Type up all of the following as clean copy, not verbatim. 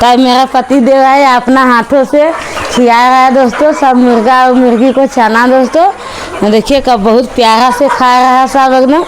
तब मेरा पति देव है अपना हाथों से खिलाया रहा है दोस्तों सब मुर्गा और मुर्गी को चना दोस्तों। देखिए कब बहुत प्यारा से खा रहा है सब एकदम।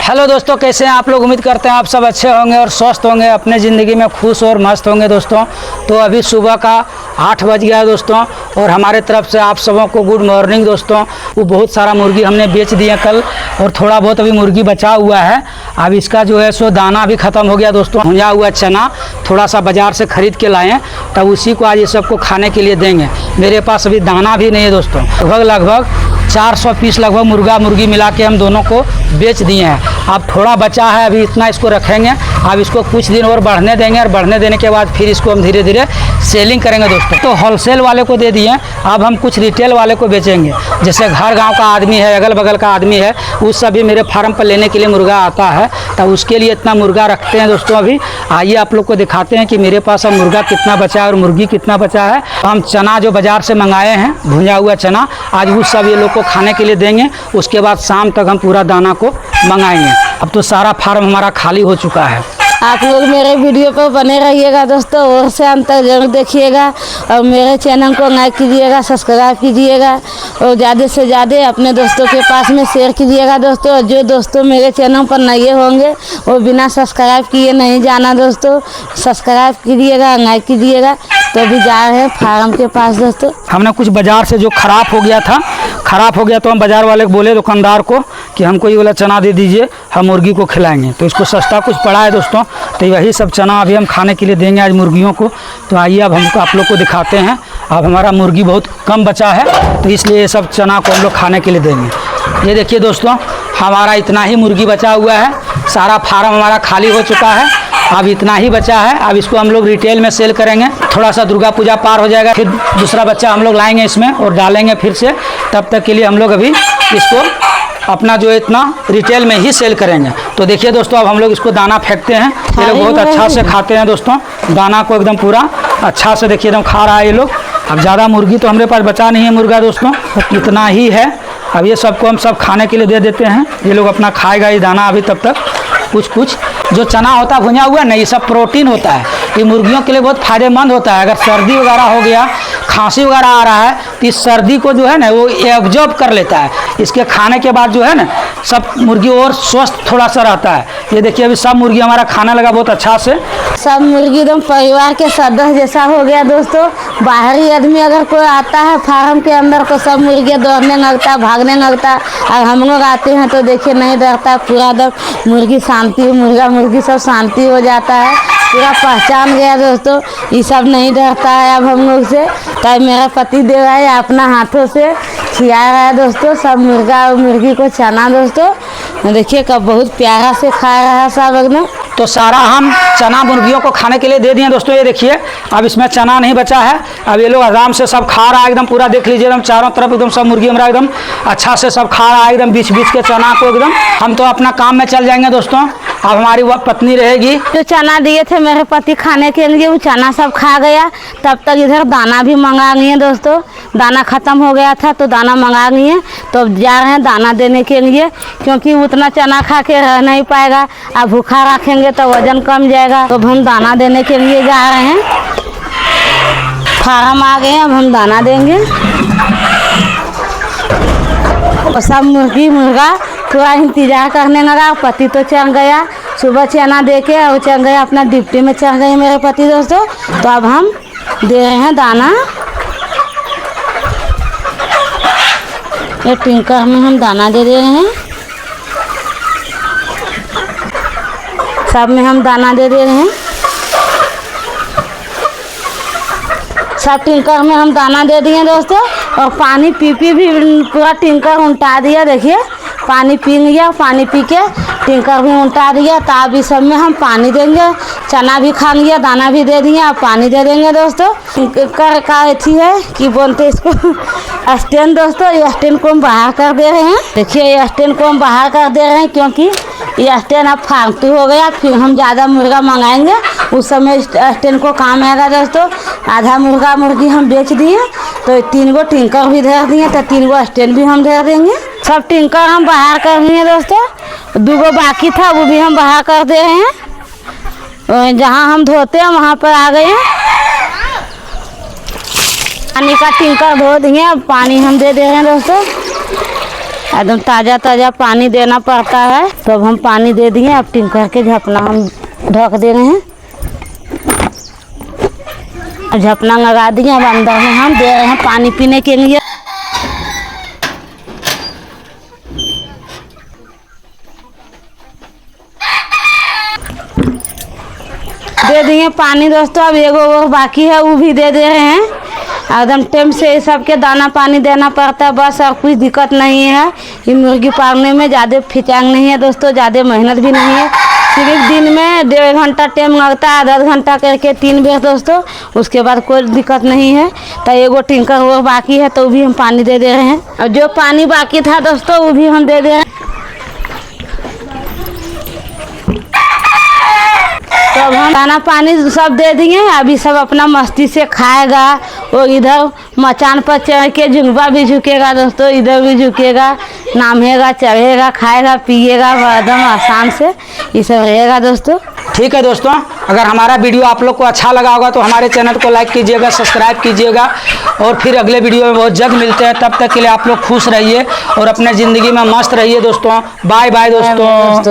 हेलो दोस्तों, कैसे हैं आप लोग। उम्मीद करते हैं आप सब अच्छे होंगे और स्वस्थ होंगे, अपने ज़िंदगी में खुश और मस्त होंगे दोस्तों। तो अभी सुबह का 8 बज गया है दोस्तों और हमारे तरफ से आप सबों को गुड मॉर्निंग दोस्तों। वो बहुत सारा मुर्गी हमने बेच दिया कल और थोड़ा बहुत अभी मुर्गी बचा हुआ है। अब इसका जो है सो दाना भी ख़त्म हो गया दोस्तों। भुंजा हुआ चना थोड़ा सा बाज़ार से ख़रीद के लाएँ, तब उसी को आज ये सबको खाने के लिए देंगे। मेरे पास अभी दाना भी नहीं है दोस्तों। लगभग 400 पीस लगभग मुर्गा मुर्गी मिला के हम दोनों को बेच दिए हैं। अब थोड़ा बचा है, अभी इतना इसको रखेंगे। अब इसको कुछ दिन और बढ़ने देंगे और बढ़ने देने के बाद फिर इसको हम धीरे धीरे सेलिंग करेंगे दोस्तों। तो होलसेल वाले को दे दिए, अब हम कुछ रिटेल वाले को बेचेंगे। जैसे घर गांव का आदमी है, अगल बगल का आदमी है, उस सभी मेरे फार्म पर लेने के लिए मुर्गा आता है, तो उसके लिए इतना मुर्गा रखते हैं दोस्तों। अभी आइए आप लोग को दिखाते हैं कि मेरे पास अब मुर्गा कितना बचा है और मुर्गी कितना बचा है। हम चना जो बाज़ार से मंगाए हैं, भुंजा हुआ चना, आज वो सब ये लोग को खाने के लिए देंगे। उसके बाद शाम तक हम पूरा दाना को मंगाएंगे। अब तो सारा फार्म हमारा खाली हो चुका है। आप लोग मेरे वीडियो पर बने रहिएगा दोस्तों और से अंत तक जरूर देखिएगा और मेरे चैनल को लाइक कीजिएगा, सब्सक्राइब कीजिएगा और ज़्यादा से ज़्यादा अपने दोस्तों के पास में शेयर कीजिएगा दोस्तों। और जो दोस्तों मेरे चैनल पर नए होंगे वो बिना सब्सक्राइब किए नहीं जाना दोस्तों, सब्सक्राइब कीजिएगा, लाइक कीजिएगा। तो अभी जा रहे हैं फार्म के पास दोस्तों। हमने कुछ बाज़ार से जो ख़राब हो गया था, तो हम बाज़ार वाले को बोले, दुकानदार को, कि हमको ये वाला चना दे दीजिए, हम मुर्गी को खिलाएंगे। तो इसको सस्ता कुछ पड़ा है दोस्तों, तो वही सब चना अभी हम खाने के लिए देंगे आज मुर्गियों को। तो आइए अब हमको आप लोग को दिखाते हैं। अब हमारा मुर्गी बहुत कम बचा है, तो इसलिए ये सब चना को हम लोग खाने के लिए देंगे। ये देखिए दोस्तों, हमारा इतना ही मुर्गी बचा हुआ है, सारा फार्म हमारा खाली हो चुका है। अब इतना ही बचा है, अब इसको हम लोग रिटेल में सेल करेंगे। थोड़ा सा दुर्गा पूजा पार हो जाएगा, फिर दूसरा बच्चा हम लोग लाएंगे इसमें और डालेंगे फिर से। तब तक के लिए हम लोग अभी इसको अपना जो है इतना रिटेल में ही सेल करेंगे। तो देखिए दोस्तों, अब हम लोग इसको दाना फेंकते हैं। ये लोग बहुत अच्छा से खाते हैं दोस्तों, दाना को एकदम पूरा अच्छा से देखिए एकदम खा रहा है ये लोग। अब ज़्यादा मुर्गी तो हमारे पास बचा नहीं है मुर्गा दोस्तों, इतना ही है। अब ये सबको हम सब खाने के लिए दे देते हैं, ये लोग अपना खाएगा ये दाना। अभी तब तक कुछ जो चना होता है भुना हुआ ना, ये सब प्रोटीन होता है, ये मुर्गियों के लिए बहुत फ़ायदेमंद होता है। अगर सर्दी वगैरह हो गया, खांसी वगैरह आ रहा है, तो इस सर्दी को जो है ना वो एब्जॉर्ब कर लेता है। इसके खाने के बाद जो है ना सब मुर्गी और स्वस्थ थोड़ा सा रहता है। ये देखिए अभी सब मुर्गी हमारा खाने लगा बहुत अच्छा से। सब मुर्गी एकदम परिवार के सदस्य जैसा हो गया दोस्तों। बाहरी आदमी अगर कोई आता है फार्म के अंदर तो सब मुर्गियाँ दौड़ने लगता, भागने लगता। और हम लोग आते हैं तो देखिए नहीं डरता, पूरा एकदम मुर्गी शांति, मुर्गा मुर्गी सब शांति हो जाता है, पूरा पहचान गया दोस्तों। ये सब नहीं डरता है अब हम लोग से। तब मेरा पति देव है अपना हाथों से खिला रहा है दोस्तों सब मुर्गा और मुर्गी को चना दोस्तों। देखिए कब बहुत प्यारा से खा रहा है सब एकदम। तो सारा हम चना मुर्गियों को खाने के लिए दे दिए दोस्तों। ये देखिए अब इसमें चना नहीं बचा है, अब ये लोग आराम से सब खा रहा है एकदम पूरा। देख लीजिए एकदम चारों तरफ एकदम सब मुर्गी हमारा एकदम अच्छा से सब खा रहा है एकदम बीच बीच के चना को एकदम। हम तो अपना काम में चल जाएंगे दोस्तों, अब हमारी वह पत्नी रहेगी। जो चना दिए थे मेरे पति खाने के लिए वो चना सब खा गया। तब तक इधर दाना भी मंगा लिए दोस्तों, दाना ख़त्म हो गया था तो दाना मंगा लिए। तो अब जा रहे हैं दाना देने के लिए, क्योंकि उतना चना खा के रह नहीं पाएगा। अब भूखा रखेंगे तो वजन कम जाएगा। तो अब हम दाना देने के लिए जा रहे हैं। फार्म आ गए, अब हम दाना देंगे। और सब मुर्गी मुर्गा पूरा इंतजार करने लगा। पति तो चल गया सुबह चना दे के और चल गया अपना डिप्टी में, चल गए मेरे पति दोस्तों। तो अब हम दे रहे हैं दाना। ये टिंकर में हम दाना दे रहे हैं, सब में हम दाना दे रहे हैं। सब टिंकर में हम दाना दे दिए दोस्तों। और पानी पी भी पूरा टिंकर उल्टा दिया। देखिए पानी पी लिया, पानी पी के टिंकर भी उल्टा दिया। तो अब इस सब में हम पानी देंगे। चना भी खा लिया, दाना भी दे दिए, अब पानी दे देंगे दोस्तों। टिंकर का अथी है कि बोलते इसको स्टैंड दोस्तों। ये स्टैंड को हम बाहर कर दे रहे हैं। देखिए ये स्टैंड को हम बाहर कर दे रहे हैं, क्योंकि ये स्टैंड अब फालतू हो गया। फिर हम ज़्यादा मुर्गा मंगाएंगे उस समय स्टैंड को काम आएगा दोस्तों। आधा मुर्गा मुर्गी हम बेच दिए तो 3 गो टिंकर भी धर दिए, तो 3 गो स्टैंड भी हम धर देंगे। सब टिंकर हम बाहर कर दिए दोस्तों। 2 गो बाकी था वो भी हम बाहर कर दे रहे हैं। जहाँ हम धोते हैं वहाँ पर आ गए हैं। पानी का टिंकर धो दिए, अब पानी हम दे रहे हैं दोस्तों। एकदम ताज़ा ताज़ा पानी देना पड़ता है, तो अब हम पानी दे दिए। अब टिंकर के झपना हम ढक दे रहे हैं। झपना लगा दिए, अब अंदर में हम दे रहे हैं पानी पीने के लिए। दे दिए पानी दोस्तों। अब एगो वो बाकी है, वो भी दे रहे हैं। एकदम टाइम से सबके दाना पानी देना पड़ता है बस, और कुछ दिक्कत नहीं है। ये मुर्गी पालने में ज़्यादा फिचांग नहीं है दोस्तों, ज़्यादा मेहनत भी नहीं है। सिर्फ दिन में 1.5 घंटा टाइम लगता है, आधा घंटा करके 3 बेर दोस्तों। उसके बाद कोई दिक्कत नहीं है। तो एगो टिंकर वो बाकी है, तो भी हम पानी दे रहे हैं। और जो पानी बाकी था दोस्तों, वो भी हम दे रहे हैं। तो अब हम दाना पानी सब दे दिए। अभी सब अपना मस्ती से खाएगा। और इधर मचान पर चढ़ के झुंगवा भी झुकेगा दोस्तों, इधर भी झुकेगा, नामेगा, चढ़ेगा, खाएगा, पिएगा, एकदम आसान से ये सब रहेगा दोस्तों। ठीक है दोस्तों, अगर हमारा वीडियो आप लोग को अच्छा लगा होगा तो हमारे चैनल को लाइक कीजिएगा, सब्सक्राइब कीजिएगा। और फिर अगले वीडियो में बहुत जल्द मिलते हैं। तब तक के लिए आप लोग खुश रहिए और अपने ज़िंदगी में मस्त रहिए दोस्तों। बाय बाय दोस्तों।